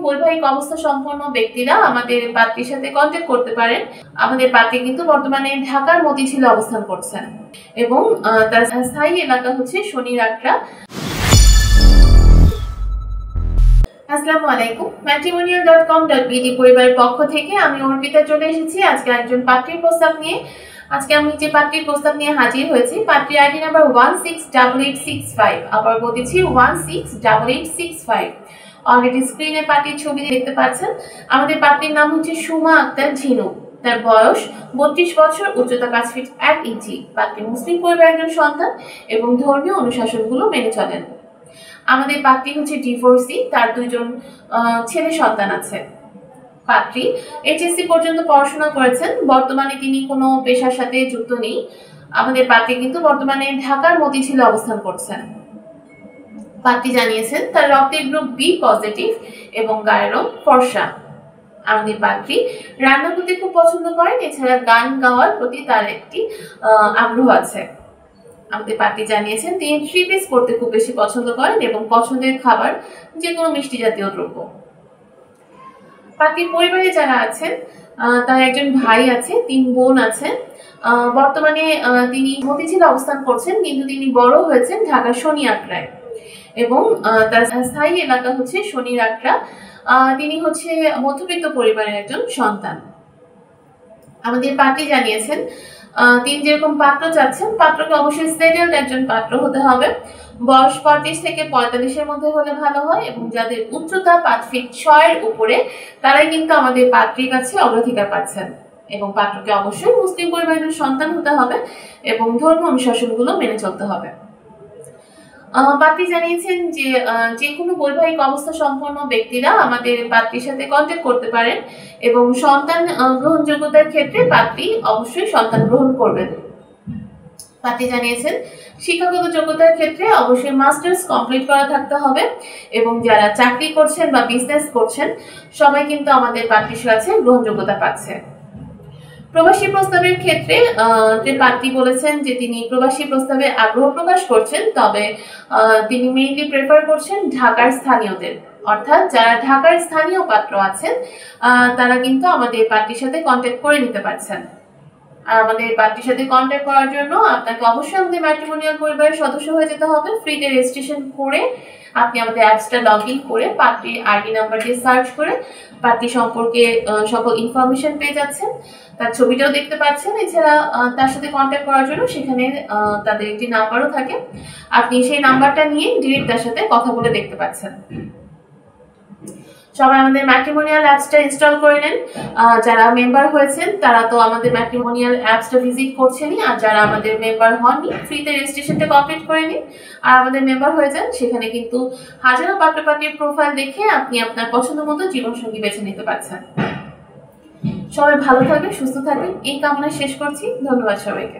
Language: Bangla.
বৈবাহিক অবস্থা সম্পন্ন ব্যক্তিরা আমাদের পাত্রীর সাথে কন্ট্যাক্ট করতে পারেন। আমাদের পাত্রী কিন্তু বর্তমানে ঢাকার মতিঝিলে অবস্থান করছেন এবং তার স্থায়ী এলাকা হচ্ছে শনির আখড়া। আসসালামু আলাইকুম। matrimonial.com.bd পরিবারের পক্ষ থেকে আমি অর্পিতা চলে এসেছি আজকে একজন পাত্রীর প্রস্তাব নিয়ে। আজকে আমি যে পাত্রীর প্রস্তাব নিয়ে হাজির হয়েছি, পাত্রীর আইডি নাম্বার 168865, আবার বলতেছি 168865। অলরেডি স্ক্রিনে পাত্রীর ছবি দেখতে পাচ্ছেন। আমাদের পাত্রীর নাম হচ্ছে সুমা আক্তার ঝিনুক। তার বয়স 32 বছর, উচ্চতা 5 ফিট 1 ইঞ্চি। পাত্রী মুসলিম পরিবারের একজন সন্তান এবং ধর্মীয় অনুশাসনগুলো মেনে চলেন। আমাদের পাত্রী হচ্ছে ডিভোর্সি, তার 2জন ছেলে সন্তান আছে। পাত্রী এইচএসসি পর্যন্ত পড়াশোনা করেছেন, বর্তমানে তিনি কোনো পেশার সাথে যুক্ত নেই। আমাদের পাত্রী কিন্তু বর্তমানে ঢাকার মতিঝিলে অবস্থান করছেন। পাত্রী জানিয়েছেন তার রক্তের গ্রুপ বি পজিটিভ এবং গায়ের রং ফর্সা। আমাদের পাত্রী রান্না করতে খুব পছন্দ করেন, এছাড়া গান গাওয়ার প্রতি তার একটি আগ্রহ আছে। আমাদের পাত্রী জানিয়েছেন তিনি 3 পিস করতে খুব বেশি পছন্দ করেন এবং পছন্দের খাবার যে কোনো মিষ্টি জাতীয় দ্রব্য। পাত্রীর পরিবারে যারা আছেন তার একজন ভাই আছে, 3 বোন আছেন। বর্তমানে তিনি মতিঝিলে অবস্থান করছেন, কিন্তু তিনি বড় হয়েছেন ঢাকার শনি আখড়ায় এবং তার স্থায়ী এলাকা হচ্ছে শনির আখড়া। তিনি হচ্ছে মধ্যবিত্ত পরিবারের একজন সন্তান। আমাদের পাত্রী জানিয়েছেন তিনি যেরকম পাত্র চাচ্ছেন, পাত্রকে অবশ্যই সেটেলড একজন পাত্র হতে হবে। বয়স 35 থেকে 45-এর মধ্যে হলে ভালো হয় এবং যাদের উচ্চতা 5 ফিট 6 এর উপরে তারাই কিন্তু আমাদের পাত্রীর কাছে অগ্রাধিকার পাচ্ছেন। এবং পাত্রকে অবশ্যই মুসলিম পরিবারের সন্তান হতে হবে এবং ধর্ম অনুশাসনগুলো মেনে চলতে হবে। পাত্রী জানিয়েছেন যে কোনো বৈবাহিক অবস্থা সম্পন্ন ব্যক্তিরা আমাদের পাত্রীর সাথে কন্ট্যাক্ট করতে পারেন এবং সন্তান গ্রহণযোগ্যতার ক্ষেত্রে পাত্রী অবশ্যই সন্তান গ্রহণ করবেন। পাত্রী জানিয়েছেন শিক্ষাগত যোগ্যতার ক্ষেত্রে অবশ্যই মাস্টার্স কমপ্লিট করা থাকতে হবে এবং যারা চাকরি করছেন বা বিজনেস করছেন সবাই কিন্তু আমাদের পাত্রীর কাছে গ্রহণযোগ্যতা পাচ্ছে। প্রবাসী প্রস্তাবের ক্ষেত্রে যে পাত্রী বলেছেন যে তিনি প্রবাসী প্রস্তাবে আগ্রহ প্রকাশ করছেন, তবে তিনি মেইনলি প্রেফার করছেন ঢাকার স্থানীয়দের, অর্থাৎ যারা ঢাকার স্থানীয় পাত্র আছেন তারা কিন্তু আমাদের পাত্রীর সাথে কন্ট্যাক্ট করে নিতে পারছেন। আর আমাদের পাত্রীর সাথে কন্ট্যাক্ট করার জন্য আপনাকে অবশ্যই আমাদের ম্যাট্রিমোনিয়াল পরিবারের সদস্য হয়ে যেতে হবে। ফ্রিতে রেজিস্ট্রেশন করে আপনি আমাদের অ্যাপসটা লগ ইন করে পাত্রীর আইডি নাম্বার দিয়ে সার্চ করে পাত্রী সম্পর্কে সকল ইনফরমেশন পেয়ে যাচ্ছেন, তার ছবিটাও দেখতে পাচ্ছেন। এছাড়া তার সাথে কন্ট্যাক্ট করার জন্য সেখানে তাদের একটি নাম্বারও থাকে, আপনি সেই নাম্বারটা নিয়ে ডিরেক্ট তার সাথে কথা বলে দেখতে পাচ্ছেন। সবাই আমাদের ম্যাট্রিমোনিয়াল অ্যাপসটা ইনস্টল করে নেন। যারা মেম্বার হয়েছেন তারা তো আমাদের ম্যাট্রিমোনিয়াল অ্যাপসটা ভিজিট করছেনই, আর যারা আমাদের মেম্বার হননি ফ্রিতে রেজিস্ট্রেশনটা কমপ্লিট করে নিন আর আমাদের মেম্বার হয়ে যান। সেখানে কিন্তু হাজারো পাত্র-পাত্রীর প্রোফাইল দেখে আপনি আপনার পছন্দ মতো জীবনসঙ্গী বেছে নিতে পারছেন। সবাই ভালো থাকবেন, সুস্থ থাকবেন এই কামনা শেষ করছি। ধন্যবাদ সবাইকে।